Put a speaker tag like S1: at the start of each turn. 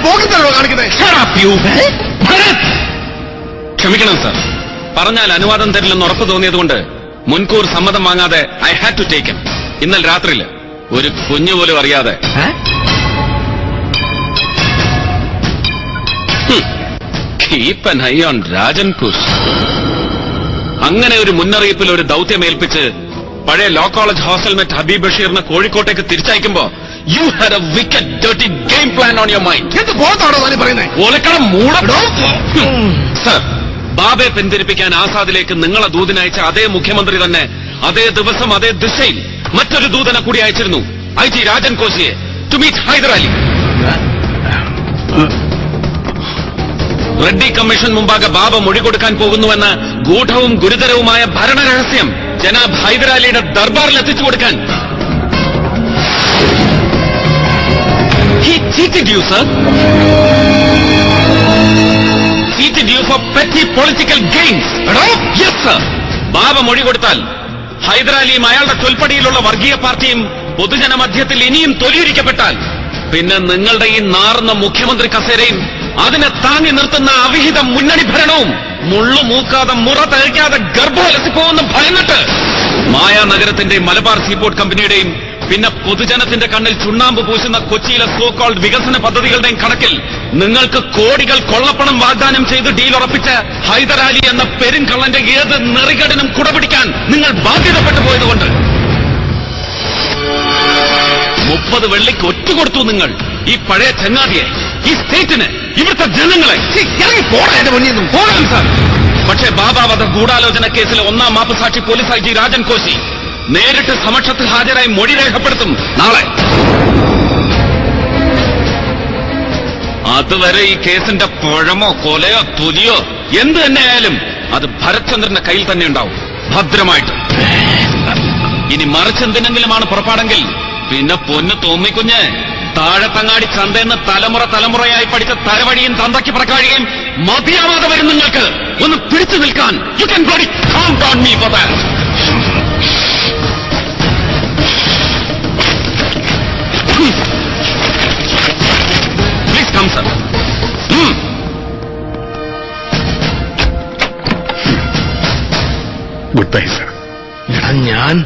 S1: പോകത്തല്ലോ കാണിക്കുന്നത്.
S2: ക്ഷമിക്കണം സർ, പറഞ്ഞാൽ അനുവാദം തരില്ലെന്ന് ഉറപ്പ് തോന്നിയതുകൊണ്ട് മുൻകൂർ സമ്മതം വാങ്ങാതെ I had to take him. ഇന്നലെ രാത്രിയിൽ ഒരു കുഞ്ഞു പോലും അറിയാതെ. Keep an eye on Rajan Kush. അങ്ങനെ ഒരു മുന്നറിയിപ്പിൽ ഒരു ദൌത്യമേൽപ്പിച്ച് പഴയ ലോ കോളേജ് ഹോസ്റ്റൽമേറ്റ് ഹബീബ് ബഷീറിനെ കോഴിക്കോട്ടേക്ക് തിരിച്ചയക്കുമ്പോ you had a wicked dirty game plan on your mind.
S1: എന്ത് ബോധമാണോ താൻ പറയുന്നത്?
S2: ഓലക്കണം മൂടോ. സർ, ബാബയെ പിന്തിരിപ്പിക്കാൻ ആസാദിലേക്ക് നിങ്ങളെ ദൂതനയച്ച അതേ മുഖ്യമന്ത്രി തന്നെ അതേ ദിവസം അതേ ദിശയിൽ മറ്റൊരു ദൂതനെ കൂടി അയച്ചിരുന്നു, ഐ ജി രാജൻ കോശിയെ, to meet Haidarali. Reddy commission മുമ്പാകെ ബാബ മൊഴി കൊടുക്കാൻ പോകുന്നുവെന്ന ഗൂഢവും ഗുരുതരവുമായ ഭരണരഹസ്യം ജനാബ് ഹൈദരാലിയുടെ ദർബാറിൽ എത്തിച്ചു കൊടുക്കാൻ. He cheated you, sir. Cheated you for petty political gains. Yes, sir. ബാബ മൊഴി കൊടുത്താൽ ഹൈദരാലിയും അയാളുടെ ചൊൽപ്പടിയിലുള്ള വർഗീയ പാർട്ടിയും പൊതുജന മധ്യത്തിൽ ഇനിയും തൊലിയിരിക്കപ്പെട്ടാൽ പിന്നെ നിങ്ങളുടെ ഈ നാർന്ന മുഖ്യമന്ത്രി കസേരയും അതിനെ താങ്ങി നിർത്തുന്ന അവിഹിത മുന്നണി ഭരണവും മുള്ളു മൂക്കാതെ മുറ തയ്ക്കാതെ ഗർഭോലസിപ്പോവെന്ന് ഭയന്നിട്ട് മായാനഗരത്തിന്റെയും മലബാർ സീപോർട്ട് കമ്പനിയുടെയും പിന്നെ പൊതുജനത്തിന്റെ കണ്ണിൽ ചുണ്ണാമ്പ് പൂശുന്ന കൊച്ചിയിലെ സോ കോൾഡ് വികസന പദ്ധതികളുടെയും കണക്കിൽ നിങ്ങൾക്ക് കോടികൾ കൊള്ളപ്പണം വാഗ്ദാനം ചെയ്ത് ഡീൽ ഉറപ്പിച്ച ഹൈദരാലി എന്ന പെരുങ്കള്ളന്റെ ഏത് നെറികടനും കുടപിടിക്കാൻ നിങ്ങൾ ബാധ്യതപ്പെട്ടു പോയതുകൊണ്ട് 30 വെള്ളിക്ക് ഒറ്റുകൊടുത്തു നിങ്ങൾ ഈ പഴയ ചങ്ങാതിയെ, ഈ സ്റ്റേറ്റിന്, ഇവിടുത്തെ ജനങ്ങളെ. പോകാം സാർ. പക്ഷേ ബാബാവധ ഗൂഢാലോചന കേസിലെ ഒന്നാം മാപ്പുസാക്ഷി police I G Rajan Koshi നേരിട്ട് സമക്ഷത്തിൽ ഹാജരായി മൊഴി രേഖപ്പെടുത്തും നാളെ. അതുവരെ ഈ കേസിന്റെ പഴമോ കൊലയോ തൊലിയോ എന്ത് തന്നെയായാലും അത് ഭരത്ചന്ദ്രന്റെ കയ്യിൽ തന്നെ ഉണ്ടാവും, ഭദ്രമായിട്ട്. ഇനി മറിച്ചെന്തിനെങ്കിലുമാണ് പുറപ്പാടെങ്കിൽ പിന്നെ പൊന്ന് തോന്നിക്കുഞ്ഞ് താഴത്തങ്ങാടി ചന്തയെന്ന് തലമുറയായി പഠിച്ച തലവഴിയും തന്തയ്ക്ക് പ്രക്കാഴിയും മതിയാവാതെ വരും നിങ്ങൾക്ക്. ഒന്ന് പിടിച്ചു നിൽക്കാൻ. You can bloody count on me for that. Please come sir.
S1: Goodbye sir. ഞാൻ